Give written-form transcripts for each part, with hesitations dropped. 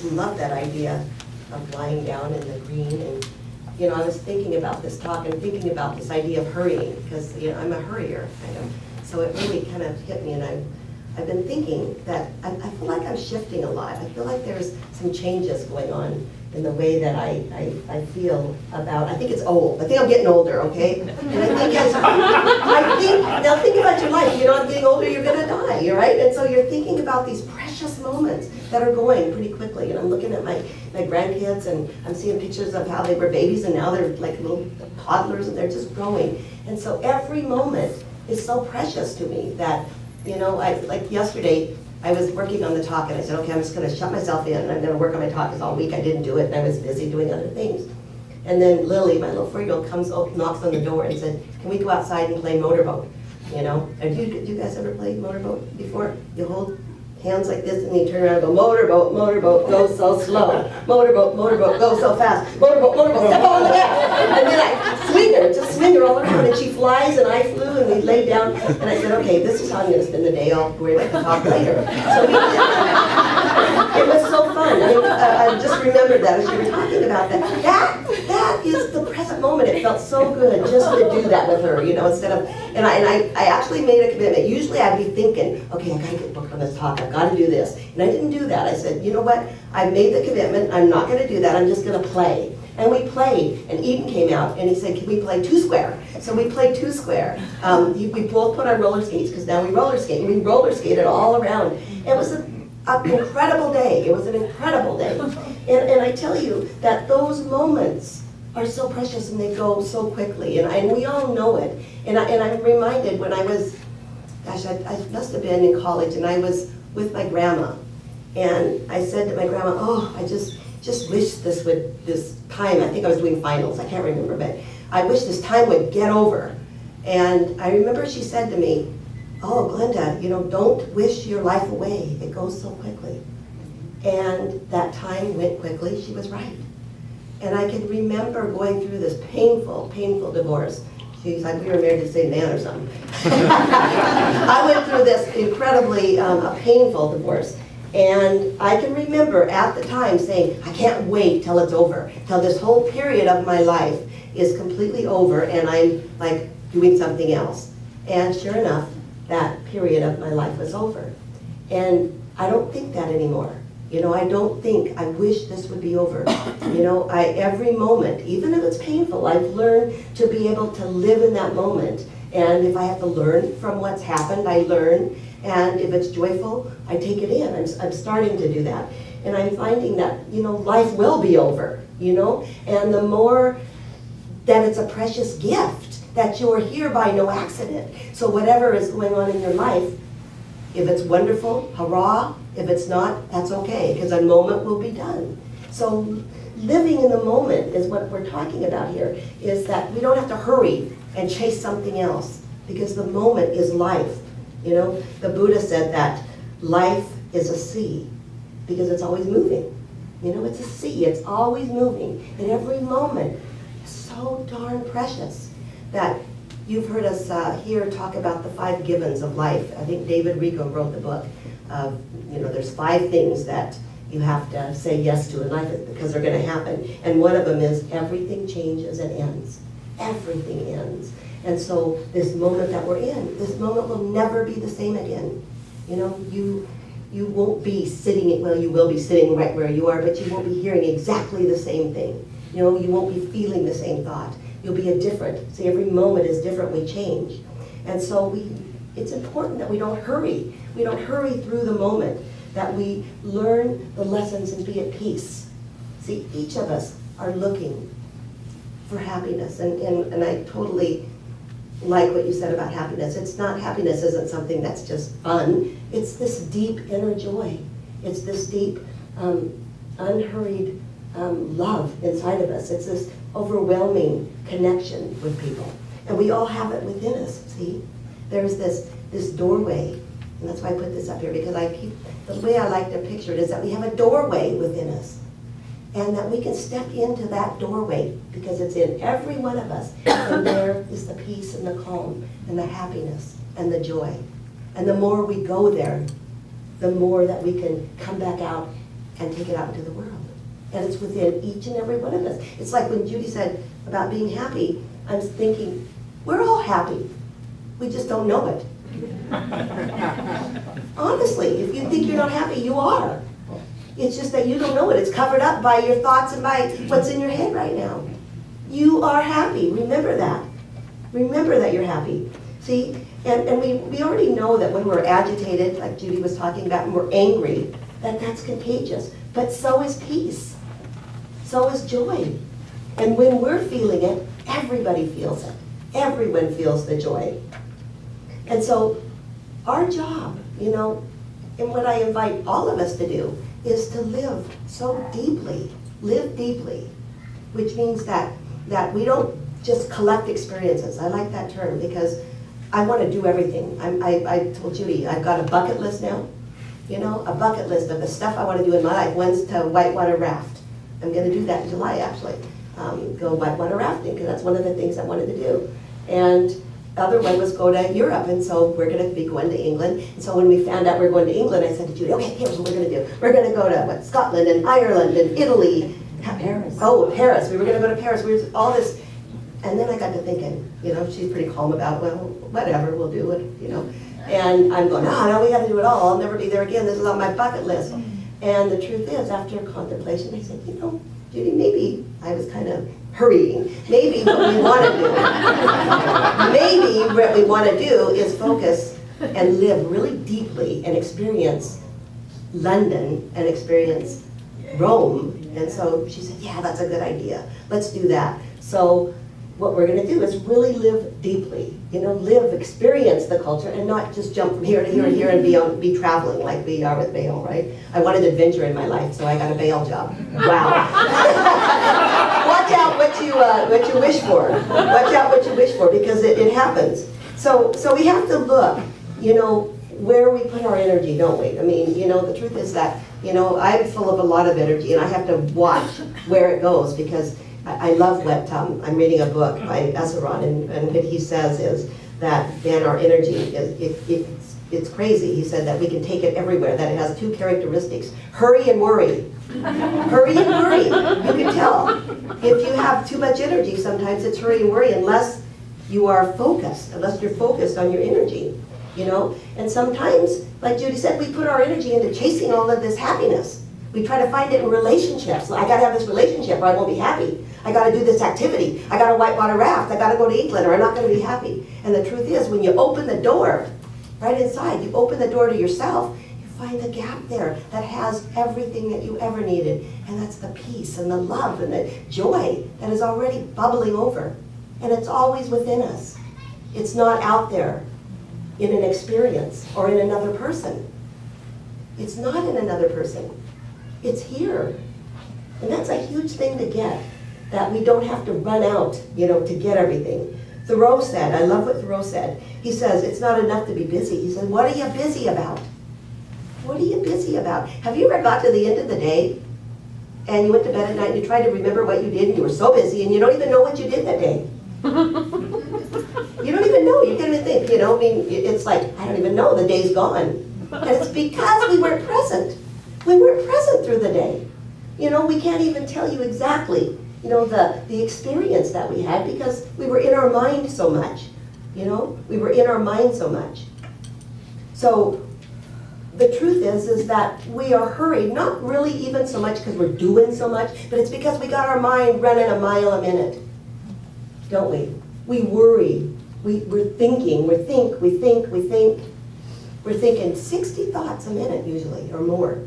just love that idea of lying down in the green. And you know, I was thinking about this talk and thinking about this idea of hurrying, because you know, I'm a hurrier, kind of. So it really kind of hit me, and I've been thinking that I feel like I'm shifting a lot. I feel like there's some changes going on in the way that I feel about, I think it's old. I think I'm getting older, okay? And I think now think about your life. You know, I'm getting older, you're gonna die, right? And so you're thinking about these precious moments that are going pretty quickly. And I'm looking at my grandkids, and I'm seeing pictures of how they were babies, and now they're like little toddlers, and they're just growing. And so every moment is so precious to me that, you know, like yesterday, I was working on the talk, and I said, okay, I'm just going to shut myself in, and I'm going to work on my talk, because all week I didn't do it, and I was busy doing other things. And then Lily, my little 4-year-old, comes up, knocks on the door and said, can we go outside and play motorboat? You know, and do you guys ever play motorboat before? You hold hands like this, and you turn around and go, motorboat, motorboat, go so slow. Motorboat, motorboat, go so fast. Motorboat, motorboat, step on the gas. And then I swing her all around, and she flies, and I flew, and we laid down, and I said, okay, this is how I'm going to spend the day. I'll worry about the talk later. So we did. It was so fun. I just remembered that as you were talking about that. That is the present moment. It felt so good just to do that with her, you know, instead of, and I actually made a commitment. Usually I'd be thinking, okay, I got to get booked on this talk. I've got to do this. And I didn't do that. I said, you know what? I made the commitment. I'm not going to do that. I'm just going to play. And we played, and Eden came out, and he said, can we play 2-square? So we played 2-square. We both put on roller skates, because now we roller skate. We roller skated all around. It was an incredible day. It was an incredible day. And I tell you that those moments are so precious, and they go so quickly, and we all know it. And I'm reminded when I was, gosh, I must have been in college, and I was with my grandma. And I said to my grandma, oh, I just wish this time, I think I was doing finals, I can't remember, but I wish this time would get over. And I remember she said to me, oh, Glenda, you know, don't wish your life away. It goes so quickly. And that time went quickly. She was right. And I can remember going through this painful, painful divorce. She's like, we were married to the same man or something. I went through this incredibly painful divorce. And I can remember at the time saying, I can't wait till it's over, till this whole period of my life is completely over, and I'm like doing something else. And sure enough, that period of my life was over. And I don't think that anymore. You know, I don't think, I wish this would be over. You know, every moment, even if it's painful, I've learned to be able to live in that moment. And if I have to learn from what's happened, I learn. And if it's joyful, I take it in. I'm starting to do that. And I'm finding that, you know, life will be over, you know? And the more that it's a precious gift, that you're here by no accident. So whatever is going on in your life, if it's wonderful, hurrah. If it's not, that's okay, because a moment will be done. So living in the moment is what we're talking about here, is that we don't have to hurry and chase something else, because the moment is life. You know, the Buddha said that life is a sea, because it's always moving. You know, it's a sea, it's always moving. And every moment is so darn precious that you've heard us here talk about the 5 givens of life. I think David Rico wrote the book of, you know, there's 5 things that you have to say yes to in life because they're going to happen. And one of them is everything changes and ends. Everything ends. And so this moment that we're in, this moment will never be the same again. You know, you won't be sitting, well, you will be sitting right where you are, but you won't be hearing exactly the same thing. You know, you won't be feeling the same thought. You'll be a different. See, every moment is different, we change. And so it's important that we don't hurry. We don't hurry through the moment, that we learn the lessons and be at peace. See, each of us are looking for happiness, and I totally like what you said about happiness. It's not, happiness isn't something that's just fun. It's this deep inner joy. It's this deep, unhurried love inside of us. It's this overwhelming connection with people. And we all have it within us, see? There's this doorway, and that's why I put this up here, because the way I like to picture it is that we have a doorway within us, and that we can step into that doorway, because it's in every one of us, and there is the peace and the calm and the happiness and the joy. And the more we go there, the more that we can come back out and take it out into the world. And it's within each and every one of us. It's like when Judy said about being happy, I was thinking, we're all happy. We just don't know it. Honestly, if you think you're not happy, you are. It's just that you don't know it. It's covered up by your thoughts and by what's in your head right now. You are happy. Remember that. Remember that you're happy. See, and we already know that when we're agitated, like Judy was talking about, and we're angry, that's contagious. But so is peace. So is joy. And when we're feeling it, everybody feels it. Everyone feels the joy. And so our job, and what I invite all of us to do, is to live so deeply, which means that we don't just collect experiences. I like that term because I want to do everything. I told Judy, I've got a bucket list now, a bucket list of the stuff I want to do in my life. One's to whitewater raft. I'm going to do that in July, actually. Go whitewater rafting, because that's one of the things I wanted to do. And the other one was go to Europe, and so we're going to be going to England. And so when we found out we were going to England, I said to Judy, okay, here's what we're going to do. We're going to go to Scotland and Ireland and Italy. Paris. Oh, Paris. We were going to go to Paris. We were all this. And then I got to thinking, she's pretty calm about, well, whatever, we'll do it, And I'm going, no, we got to do it all. I'll never be there again. This is on my bucket list. And the truth is, after contemplation, I said, Judy, maybe I was kind of hurrying. Maybe what we want to do, is focus and live really deeply and experience London and experience Rome. And so she said, yeah, that's a good idea. Let's do that. So what we're going to do is really live deeply, experience the culture, and not just jump from here to here and here and be traveling like we are with Bail, right? I wanted adventure in my life, so I got a Bail job. Wow. Watch out what you wish for. Watch out what you wish for, because it happens. So we have to look, where we put our energy, don't we? I mean, the truth is that, I'm full of a lot of energy, and I have to watch where it goes, because I love what, I'm reading a book by Esseron, and what he says is that, man, our energy, it's crazy. He said that we can take it everywhere, that it has two characteristics: hurry and worry. Hurry and worry. You can tell. If you have too much energy, sometimes it's hurry and worry, unless you are focused, unless you're focused on your energy, And sometimes, like Judy said, we put our energy into chasing all of this happiness. We try to find it in relationships. I got to have this relationship or I won't be happy. I got to do this activity. I got to whitewater raft. I got to go to England or I'm not going to be happy. And the truth is, when you open the door, right inside, you open the door to yourself, you find the gap there that has everything that you ever needed. And that's the peace and the love and the joy that is already bubbling over. And it's always within us. It's not out there in an experience or in another person. It's not in another person. It's here. And that's a huge thing to get, that we don't have to run out, to get everything. Thoreau said, I love what Thoreau said. He says, it's not enough to be busy. He said, what are you busy about? What are you busy about? Have you ever got to the end of the day and you went to bed at night and you tried to remember what you did and you were so busy and you don't even know what you did that day? You don't even know. You can't even think, it's like, I don't even know, the day's gone. And it's because we weren't present. We weren't present through the day. We can't even tell you exactly, the experience that we had, because we were in our mind so much. We were in our mind so much. So the truth is that we are hurried, not really even so much because we're doing so much, but it's because we got our mind running a mile a minute, don't we? We worry. We're thinking. We think. We're thinking 60 thoughts a minute usually, or more.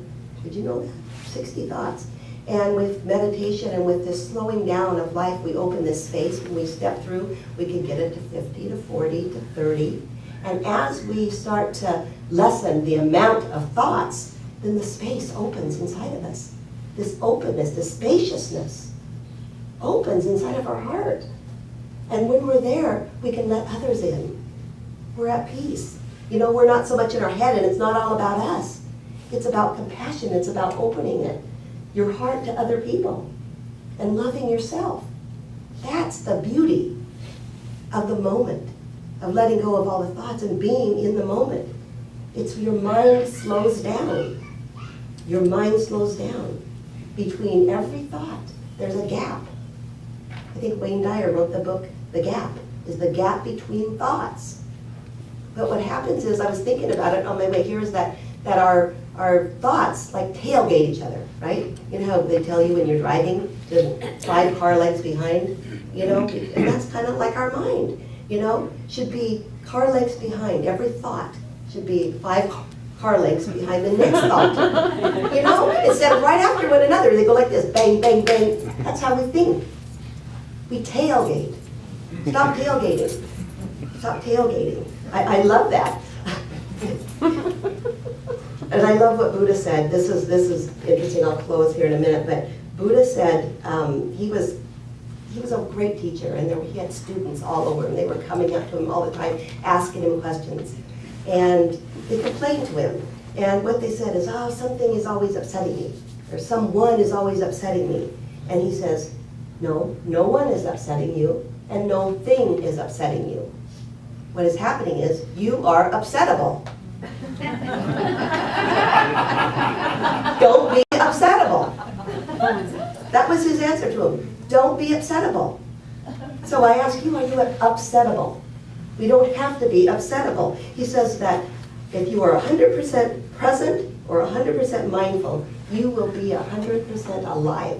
Did you know that? 60 thoughts. And with meditation and with this slowing down of life, we open this space. When we step through, we can get it to 50, to 40, to 30. And as we start to lessen the amount of thoughts, then the space opens inside of us. This openness, this spaciousness opens inside of our heart. And when we're there, we can let others in. We're at peace. We're not so much in our head, and it's not all about us. It's about compassion. It's about opening it, your heart to other people and loving yourself. That's the beauty of the moment, of letting go of all the thoughts and being in the moment. It's your mind slows down. your mind slows down. Between every thought, there's a gap. I think Wayne Dyer wrote the book, The Gap, is the gap between thoughts. But what happens is, I was thinking about it on my way here, is that our thoughts like tailgate each other, right? You know how they tell you when you're driving to 5 car lengths behind, you know? And that's kind of like our mind, you know? Should be car lengths behind. Every thought should be 5 car lengths behind the next thought. You know? Instead of right after one another, they go like this, bang, bang, bang. That's how we think. We tailgate. Stop tailgating. Stop tailgating. I love that. And I love what Buddha said. This is interesting. I'll close here in a minute. But Buddha said he was a great teacher, and he had students all over him. They were coming up to him all the time, asking him questions, and they complained to him. And what they said is, "Oh, something is always upsetting me, or someone is always upsetting me." And he says, "No, no one is upsetting you, and no thing is upsetting you. What is happening is you are upsettable." Don't be upsettable. That was his answer to him. Don't be upsettable. So I ask you, are you upsettable? We don't have to be upsettable. He says that if you are 100% present or 100% mindful, you will be 100% alive.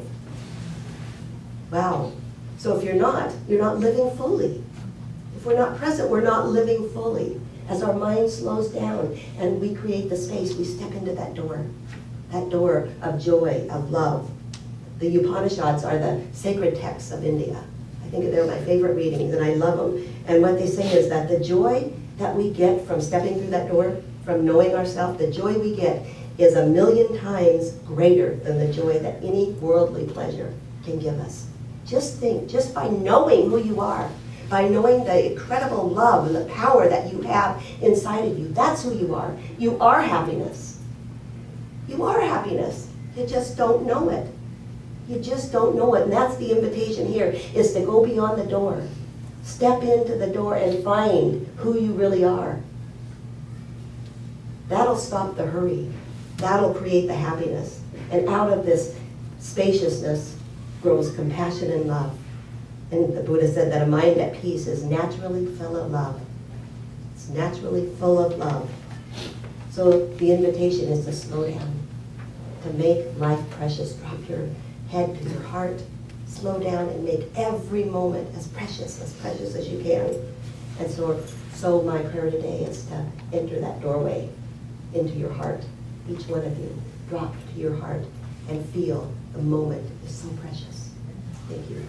Wow. So if you're not living fully. If we're not present, we're not living fully. As our mind slows down and we create the space, we step into that door of joy, of love. The Upanishads are the sacred texts of India. I think they're my favorite readings, and I love them. And what they say is that the joy that we get from stepping through that door, from knowing ourselves, the joy we get is 1,000,000 times greater than the joy that any worldly pleasure can give us. Just think, just by knowing who you are, by knowing the incredible love and the power that you have inside of you. That's who you are. You are happiness. You are happiness. You just don't know it. You just don't know it. And that's the invitation here, is to go beyond the door. Step into the door and find who you really are. That'll stop the hurry. That'll create the happiness. And out of this spaciousness grows compassion and love. And the Buddha said that a mind at peace is naturally full of love. It's naturally full of love. So the invitation is to slow down, to make life precious. Drop your head to your heart, slow down, and make every moment as precious as you can. And so my prayer today is to enter that doorway into your heart. Each one of you, drop to your heart and feel the moment is so precious. Thank you.